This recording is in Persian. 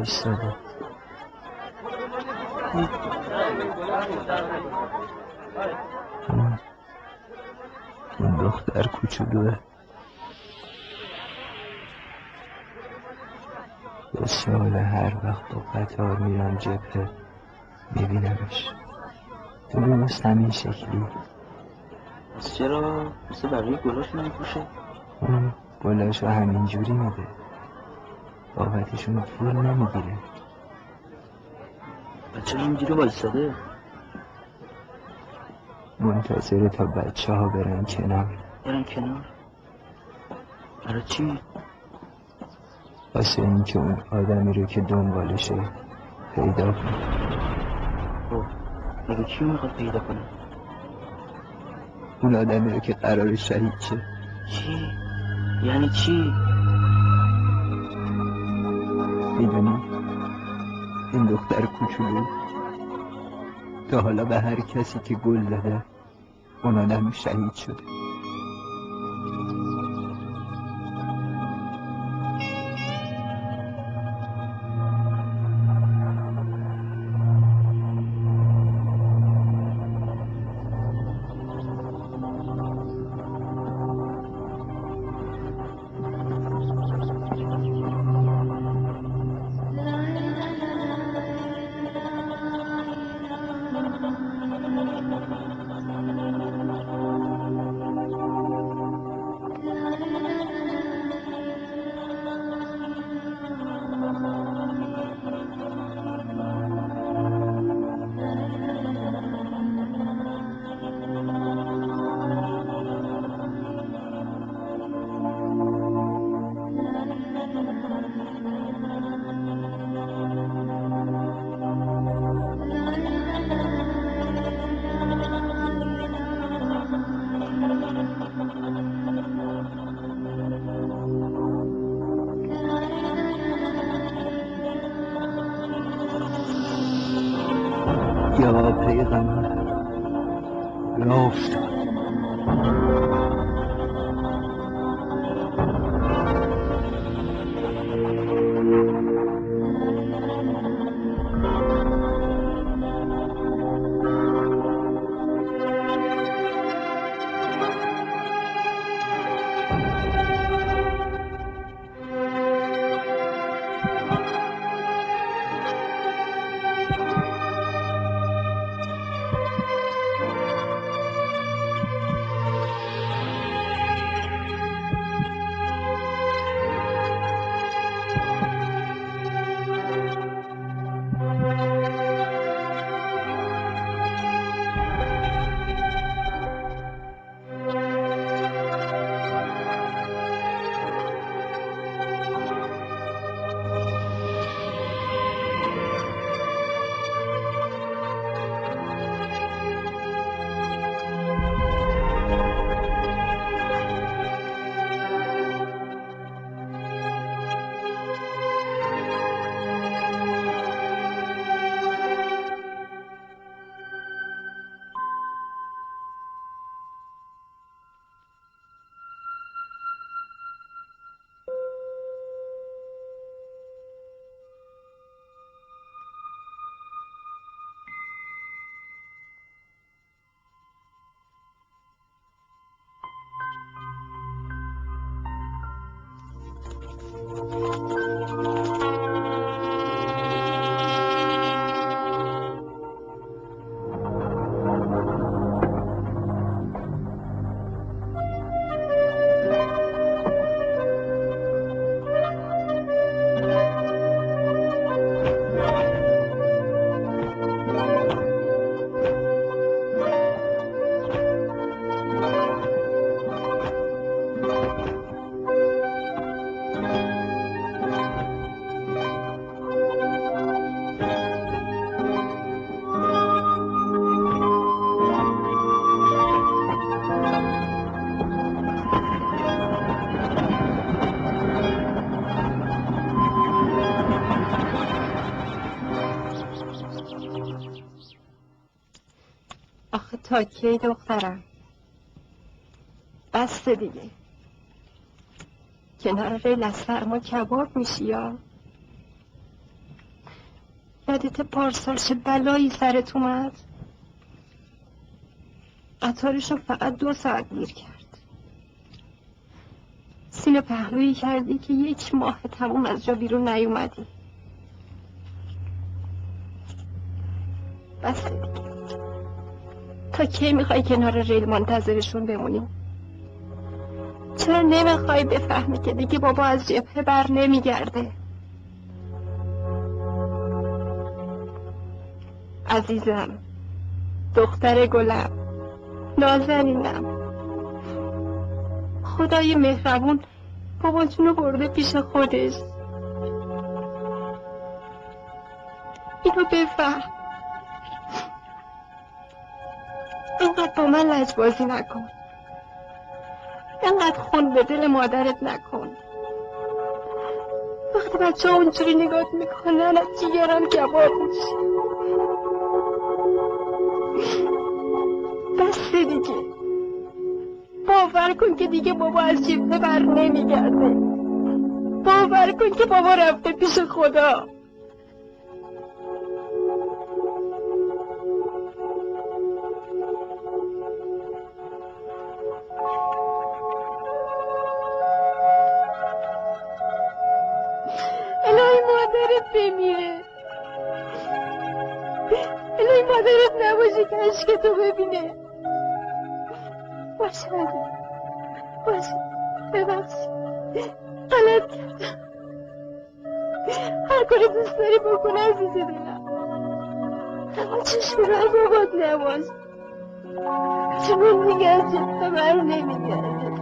وایستاده. اون دختر کوچولوه. بسیار هر وقت با قطار میرم جبهه میبینمش. تو درست همین شکلی. پس چرا مثل بقیه گلاشون نمیپوشه؟ اون گلاشو همینجوری میده، بابتشون پول نمیگیره. بچه اینجوری وایستاده؟ منتظره تا بچه ها برن کنار. برن کنار؟ برای چی؟ واسه این که اون آدمی رو که دنبالشه پیدا کنه. خب مگه کیو میخواد پیدا کنه؟ اون آدمی رو که قرار شهید شه. چی؟ یعنی چی؟ میدونی این دختر کوچولو تا حالا به هر کسی که گل داده اون آدم شهید شده. یا پیغمبر راه افتاد. تا کی دخترم؟ بس دیگه. کنار ریل از سرما کباب میشی یا؟ یادت پارسال چه بلایی سرت اومد؟ قطارشو فقط 2 ساعت دیر کرد. سینه پهلویی کردی که 1 ماه تموم از جا بیرون نیومدی. بس دیگه. تا کی میخوای کنار ریل منتظرشون بمونی؟ چرا نمیخوای بفهمی که دیگه بابا از جبهه بر نمیگرده؟ عزیزم، دختر گلم، نازنینم، خدای مهربون باباتونو برده پیش خودش. اینو بفهم. اینقدر با من لجبازی نکن. اینقدر خون به دل مادرت نکن. وقتی بچه ها اونجوری نگات میکنن از جیگران کباب میشه. بس دیگه. باور کن که دیگه بابا از جبهه بر نمیگرده. باور کن که بابا رفته پیش خدا. الهی مادرت بمیره. الهی مادرت نباشه که عشقتو ببینه. باشه علی، باشه، ببخشید، غلط کردم. هر کاری دوست داری بکن عزیز دلم، اما چشم رو از بابات نباش، چون دیگه از جبهه بر نمیگرده.